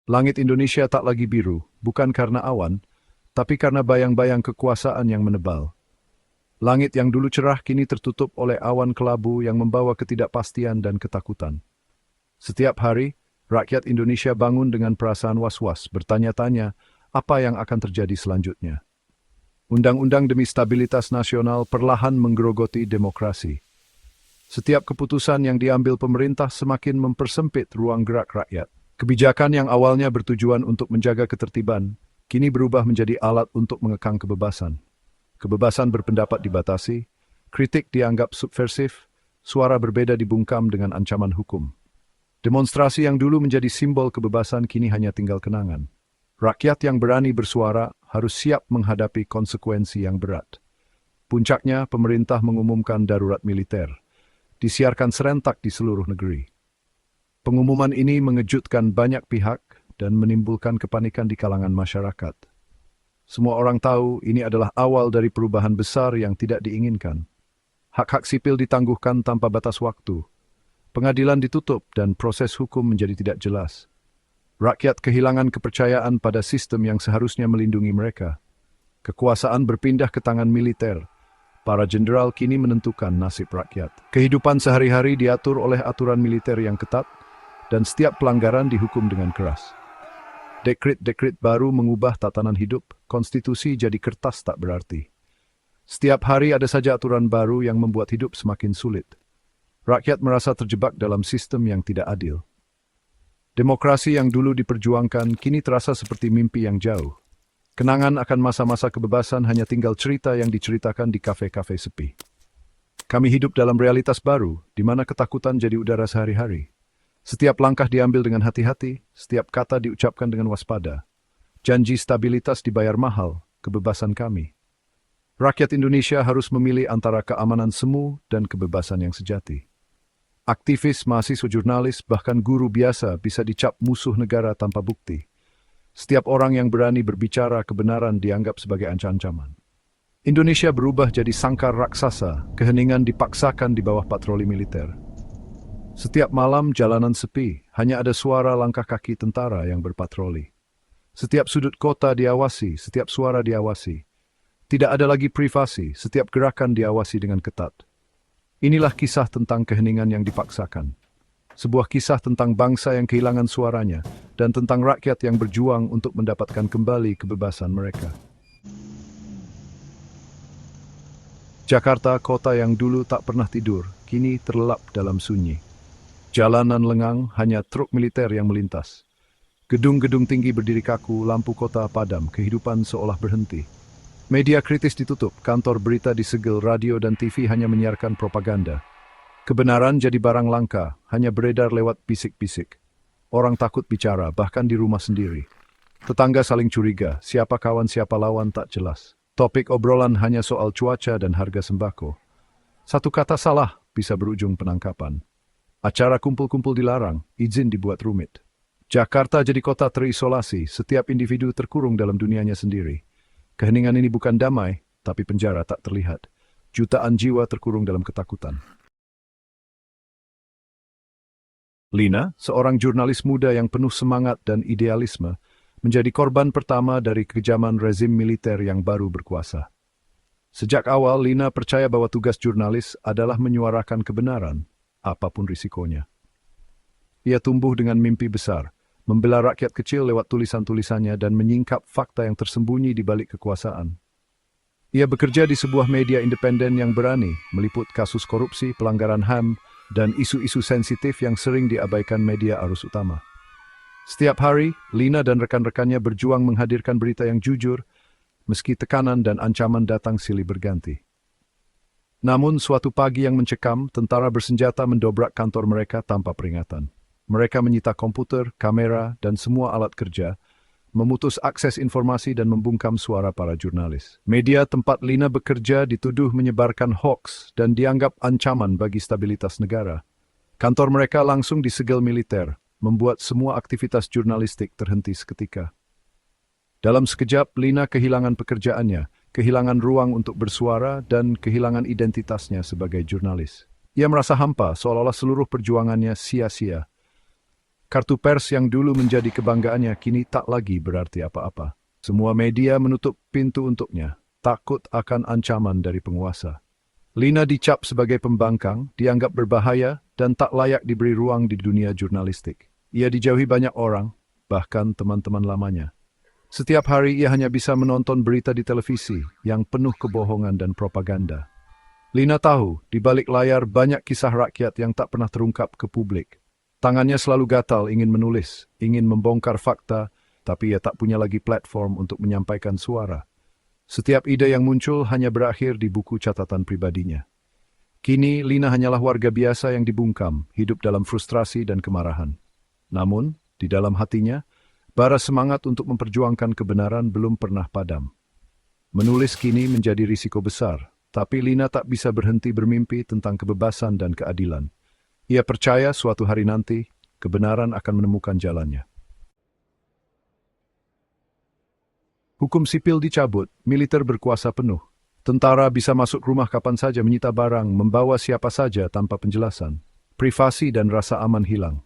Langit Indonesia tak lagi biru, bukan karena awan, tapi karena bayang-bayang kekuasaan yang menebal. Langit yang dulu cerah kini tertutup oleh awan kelabu yang membawa ketidakpastian dan ketakutan. Setiap hari, rakyat Indonesia bangun dengan perasaan was-was, bertanya-tanya apa yang akan terjadi selanjutnya. Undang-undang demi stabilitas nasional perlahan menggerogoti demokrasi. Setiap keputusan yang diambil pemerintah semakin mempersempit ruang gerak rakyat. Kebijakan yang awalnya bertujuan untuk menjaga ketertiban, kini berubah menjadi alat untuk mengekang kebebasan. Kebebasan berpendapat dibatasi, kritik dianggap subversif, suara berbeda dibungkam dengan ancaman hukum. Demonstrasi yang dulu menjadi simbol kebebasan kini hanya tinggal kenangan. Rakyat yang berani bersuara harus siap menghadapi konsekuensi yang berat. Puncaknya, pemerintah mengumumkan darurat militer, disiarkan serentak di seluruh negeri. Pengumuman ini mengejutkan banyak pihak dan menimbulkan kepanikan di kalangan masyarakat. Semua orang tahu ini adalah awal dari perubahan besar yang tidak diinginkan. Hak-hak sipil ditangguhkan tanpa batas waktu. Pengadilan ditutup dan proses hukum menjadi tidak jelas. Rakyat kehilangan kepercayaan pada sistem yang seharusnya melindungi mereka. Kekuasaan berpindah ke tangan militer. Para jenderal kini menentukan nasib rakyat. Kehidupan sehari-hari diatur oleh aturan militer yang ketat, dan setiap pelanggaran dihukum dengan keras. Dekret-dekret baru mengubah tatanan hidup, konstitusi jadi kertas tak berarti. Setiap hari ada saja aturan baru yang membuat hidup semakin sulit. Rakyat merasa terjebak dalam sistem yang tidak adil. Demokrasi yang dulu diperjuangkan kini terasa seperti mimpi yang jauh. Kenangan akan masa-masa kebebasan hanya tinggal cerita yang diceritakan di kafe-kafe sepi. Kami hidup dalam realitas baru, di mana ketakutan jadi udara sehari-hari. Setiap langkah diambil dengan hati-hati, setiap kata diucapkan dengan waspada. Janji stabilitas dibayar mahal, kebebasan kami. Rakyat Indonesia harus memilih antara keamanan semu dan kebebasan yang sejati. Aktivis, mahasiswa, jurnalis, bahkan guru biasa bisa dicap musuh negara tanpa bukti. Setiap orang yang berani berbicara kebenaran dianggap sebagai ancaman. Indonesia berubah jadi sangkar raksasa, keheningan dipaksakan di bawah patroli militer. Setiap malam jalanan sepi, hanya ada suara langkah kaki tentara yang berpatroli. Setiap sudut kota diawasi, setiap suara diawasi. Tidak ada lagi privasi, setiap gerakan diawasi dengan ketat. Inilah kisah tentang keheningan yang dipaksakan. Sebuah kisah tentang bangsa yang kehilangan suaranya, dan tentang rakyat yang berjuang untuk mendapatkan kembali kebebasan mereka. Jakarta, kota yang dulu tak pernah tidur, kini terlelap dalam sunyi. Jalanan lengang, hanya truk militer yang melintas. Gedung-gedung tinggi berdiri kaku, lampu kota padam, kehidupan seolah berhenti. Media kritis ditutup, kantor berita disegel, radio dan TV hanya menyiarkan propaganda. Kebenaran jadi barang langka, hanya beredar lewat bisik-bisik. Orang takut bicara, bahkan di rumah sendiri. Tetangga saling curiga, siapa kawan siapa lawan tak jelas. Topik obrolan hanya soal cuaca dan harga sembako. Satu kata salah bisa berujung penangkapan. Acara kumpul-kumpul dilarang, izin dibuat rumit. Jakarta jadi kota terisolasi, setiap individu terkurung dalam dunianya sendiri. Keheningan ini bukan damai, tapi penjara tak terlihat. Jutaan jiwa terkurung dalam ketakutan. Lina, seorang jurnalis muda yang penuh semangat dan idealisme, menjadi korban pertama dari kekejaman rezim militer yang baru berkuasa. Sejak awal, Lina percaya bahwa tugas jurnalis adalah menyuarakan kebenaran, apapun risikonya. Ia tumbuh dengan mimpi besar, membela rakyat kecil lewat tulisan-tulisannya dan menyingkap fakta yang tersembunyi di balik kekuasaan. Ia bekerja di sebuah media independen yang berani, meliput kasus korupsi, pelanggaran HAM, dan isu-isu sensitif yang sering diabaikan media arus utama. Setiap hari, Lina dan rekan-rekannya berjuang menghadirkan berita yang jujur, meski tekanan dan ancaman datang silih berganti. Namun, suatu pagi yang mencekam, tentara bersenjata mendobrak kantor mereka tanpa peringatan. Mereka menyita komputer, kamera, dan semua alat kerja, memutus akses informasi dan membungkam suara para jurnalis. Media tempat Lina bekerja dituduh menyebarkan hoaks dan dianggap ancaman bagi stabilitas negara. Kantor mereka langsung disegel militer, membuat semua aktivitas jurnalistik terhenti seketika. Dalam sekejap, Lina kehilangan pekerjaannya, kehilangan ruang untuk bersuara, dan kehilangan identitasnya sebagai jurnalis. Ia merasa hampa, seolah-olah seluruh perjuangannya sia-sia. Kartu pers yang dulu menjadi kebanggaannya kini tak lagi berarti apa-apa. Semua media menutup pintu untuknya, takut akan ancaman dari penguasa. Lina dicap sebagai pembangkang, dianggap berbahaya, dan tak layak diberi ruang di dunia jurnalistik. Ia dijauhi banyak orang, bahkan teman-teman lamanya. Setiap hari ia hanya bisa menonton berita di televisi yang penuh kebohongan dan propaganda. Lina tahu, di balik layar banyak kisah rakyat yang tak pernah terungkap ke publik. Tangannya selalu gatal ingin menulis, ingin membongkar fakta, tapi ia tak punya lagi platform untuk menyampaikan suara. Setiap ide yang muncul hanya berakhir di buku catatan pribadinya. Kini, Lina hanyalah warga biasa yang dibungkam, hidup dalam frustrasi dan kemarahan. Namun, di dalam hatinya, bara semangat untuk memperjuangkan kebenaran belum pernah padam. Menulis kini menjadi risiko besar, tapi Lina tak bisa berhenti bermimpi tentang kebebasan dan keadilan. Ia percaya suatu hari nanti, kebenaran akan menemukan jalannya. Hukum sipil dicabut, militer berkuasa penuh. Tentara bisa masuk rumah kapan saja, menyita barang, membawa siapa saja tanpa penjelasan. Privasi dan rasa aman hilang.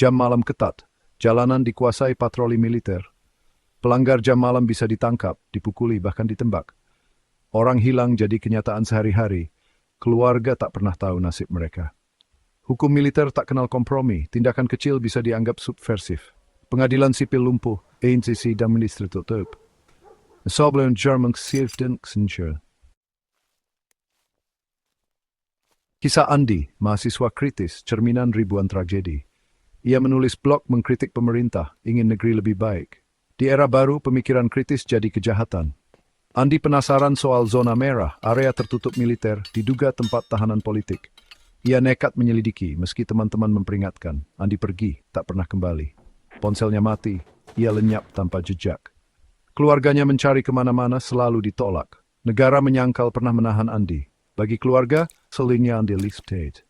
Jam malam ketat, jalanan dikuasai patroli militer. Pelanggar jam malam bisa ditangkap, dipukuli, bahkan ditembak. Orang hilang jadi kenyataan sehari-hari. Keluarga tak pernah tahu nasib mereka. Hukum militer tak kenal kompromi, tindakan kecil bisa dianggap subversif. Pengadilan sipil lumpuh, ANC dan minister tutup. Sebelum Jerman Sieftensensure. Kisah Andi, mahasiswa kritis, cerminan ribuan tragedi. Ia menulis blog mengkritik pemerintah, ingin negeri lebih baik. Di era baru, pemikiran kritis jadi kejahatan. Andi penasaran soal zona merah, area tertutup militer, diduga tempat tahanan politik. Ia nekat menyelidiki, meski teman-teman memperingatkan. Andi pergi, tak pernah kembali. Ponselnya mati, ia lenyap tanpa jejak. Keluarganya mencari kemana-mana, selalu ditolak. Negara menyangkal pernah menahan Andi. Bagi keluarga, selinya Andi listed.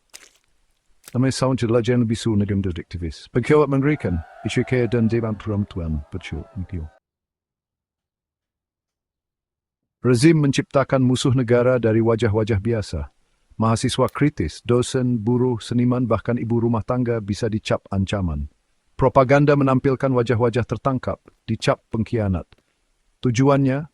Namanya sound legend bisu negam detektivis. Begitu mengerikan, isu kaya dan dewan perempuan, betul. Rezim menciptakan musuh negara dari wajah-wajah biasa. Mahasiswa kritis, dosen, buruh, seniman, bahkan ibu rumah tangga bisa dicap ancaman. Propaganda menampilkan wajah-wajah tertangkap, dicap pengkhianat. Tujuannya,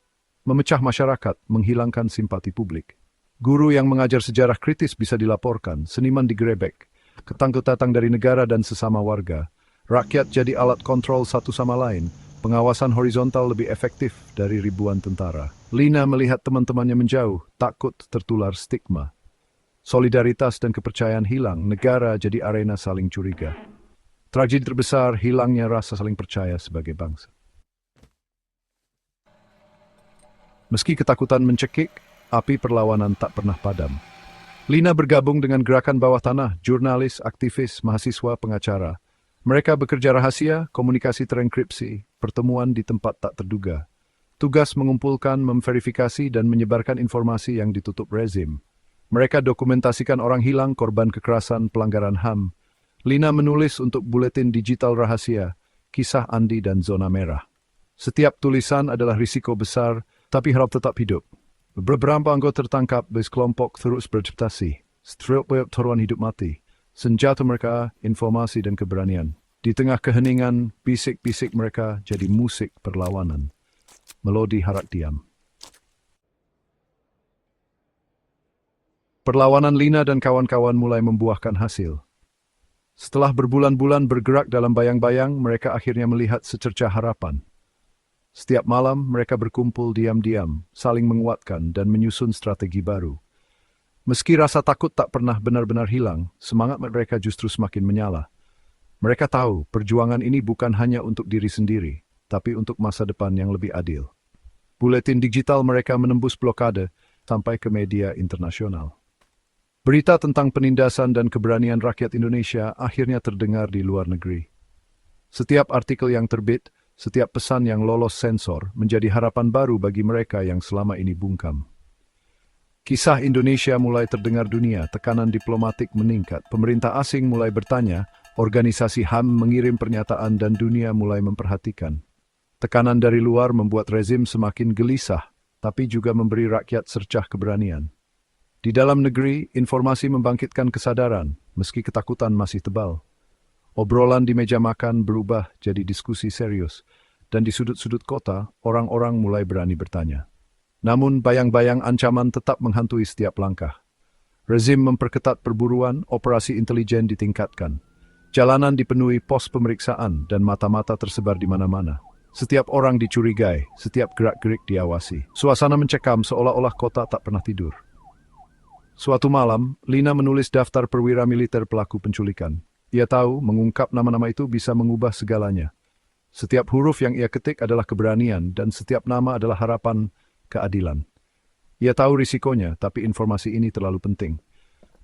memecah masyarakat, menghilangkan simpati publik. Guru yang mengajar sejarah kritis bisa dilaporkan, seniman digerebek. Ketangkut datang dari negara dan sesama warga. Rakyat jadi alat kontrol satu sama lain. Pengawasan horizontal lebih efektif dari ribuan tentara. Lina melihat teman-temannya menjauh, takut tertular stigma. Solidaritas dan kepercayaan hilang, negara jadi arena saling curiga. Tragedi terbesar, hilangnya rasa saling percaya sebagai bangsa. Meski ketakutan mencekik, api perlawanan tak pernah padam. Lina bergabung dengan gerakan bawah tanah, jurnalis, aktivis, mahasiswa, pengacara. Mereka bekerja rahasia, komunikasi terenkripsi, pertemuan di tempat tak terduga. Tugas mengumpulkan, memverifikasi, dan menyebarkan informasi yang ditutup rezim. Mereka dokumentasikan orang hilang, korban kekerasan, pelanggaran HAM. Lina menulis untuk buletin digital rahasia, kisah Andi dan zona merah. Setiap tulisan adalah risiko besar, tapi harap tetap hidup. Beberapa anggota tertangkap, kelompok terus beradaptasi. Setiap taruhan hidup mati. Senjata mereka, informasi dan keberanian. Di tengah keheningan, bisik-bisik mereka jadi musik perlawanan. Melodi harap diam. Perlawanan Lina dan kawan-kawan mulai membuahkan hasil. Setelah berbulan-bulan bergerak dalam bayang-bayang, mereka akhirnya melihat secercah harapan. Setiap malam mereka berkumpul diam-diam, saling menguatkan dan menyusun strategi baru. Meski rasa takut tak pernah benar-benar hilang, semangat mereka justru semakin menyala. Mereka tahu perjuangan ini bukan hanya untuk diri sendiri, tapi untuk masa depan yang lebih adil. Buletin digital mereka menembus blokade sampai ke media internasional. Berita tentang penindasan dan keberanian rakyat Indonesia akhirnya terdengar di luar negeri. Setiap artikel yang terbit, setiap pesan yang lolos sensor menjadi harapan baru bagi mereka yang selama ini bungkam. Kisah Indonesia mulai terdengar dunia, tekanan diplomatik meningkat, pemerintah asing mulai bertanya, organisasi HAM mengirim pernyataan dan dunia mulai memperhatikan. Tekanan dari luar membuat rezim semakin gelisah, tapi juga memberi rakyat cercah keberanian. Di dalam negeri, informasi membangkitkan kesadaran, meski ketakutan masih tebal. Obrolan di meja makan berubah jadi diskusi serius, dan di sudut-sudut kota, orang-orang mulai berani bertanya. Namun bayang-bayang ancaman tetap menghantui setiap langkah. Rezim memperketat perburuan, operasi intelijen ditingkatkan. Jalanan dipenuhi pos pemeriksaan dan mata-mata tersebar di mana-mana. Setiap orang dicurigai, setiap gerak-gerik diawasi. Suasana mencekam seolah-olah kota tak pernah tidur. Suatu malam, Lina menulis daftar perwira militer pelaku penculikan. Ia tahu mengungkap nama-nama itu bisa mengubah segalanya. Setiap huruf yang ia ketik adalah keberanian dan setiap nama adalah harapan keadilan. Ia tahu risikonya, tapi informasi ini terlalu penting.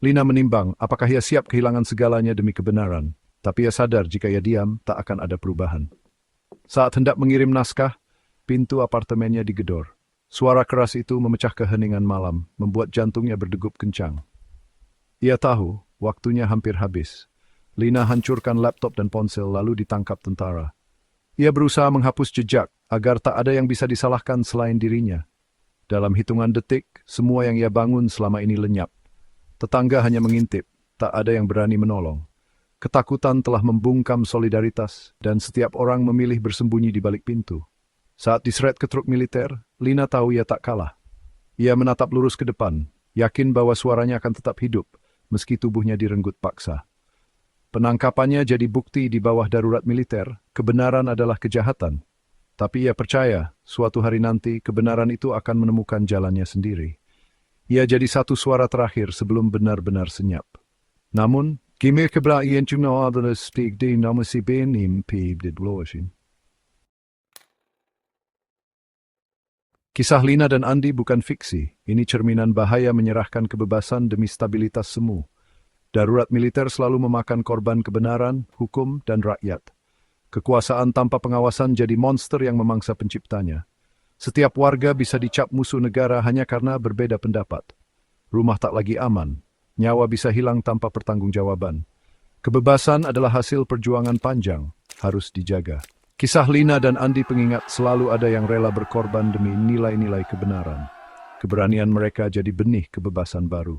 Lina menimbang apakah ia siap kehilangan segalanya demi kebenaran, tapi ia sadar jika ia diam tak akan ada perubahan. Saat hendak mengirim naskah, pintu apartemennya digedor. Suara keras itu memecah keheningan malam, membuat jantungnya berdegup kencang. Ia tahu waktunya hampir habis. Lina hancurkan laptop dan ponsel lalu ditangkap tentara. Ia berusaha menghapus jejak agar tak ada yang bisa disalahkan selain dirinya. Dalam hitungan detik, semua yang ia bangun selama ini lenyap. Tetangga hanya mengintip, tak ada yang berani menolong. Ketakutan telah membungkam solidaritas dan setiap orang memilih bersembunyi di balik pintu. Saat diseret ke truk militer, Lina tahu ia tak kalah. Ia menatap lurus ke depan, yakin bahwa suaranya akan tetap hidup, meski tubuhnya direnggut paksa. Penangkapannya jadi bukti di bawah darurat militer, kebenaran adalah kejahatan. Tapi ia percaya, suatu hari nanti kebenaran itu akan menemukan jalannya sendiri. Ia jadi satu suara terakhir sebelum benar-benar senyap. Namun, Kimir keberanian cuma adalah stig di nama si benim pib di dlosin. Kisah Lina dan Andi bukan fiksi. Ini cerminan bahaya menyerahkan kebebasan demi stabilitas semu. Darurat militer selalu memakan korban kebenaran, hukum, dan rakyat. Kekuasaan tanpa pengawasan jadi monster yang memangsa penciptanya. Setiap warga bisa dicap musuh negara hanya karena berbeda pendapat. Rumah tak lagi aman. Nyawa bisa hilang tanpa pertanggungjawaban. Kebebasan adalah hasil perjuangan panjang, harus dijaga. Kisah Lina dan Andi pengingat selalu ada yang rela berkorban demi nilai-nilai kebenaran. Keberanian mereka jadi benih kebebasan baru.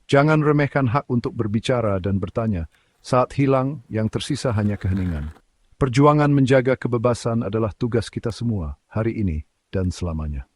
Jangan remehkan hak untuk berbicara dan bertanya. Saat hilang, yang tersisa hanya keheningan. Perjuangan menjaga kebebasan adalah tugas kita semua, hari ini dan selamanya.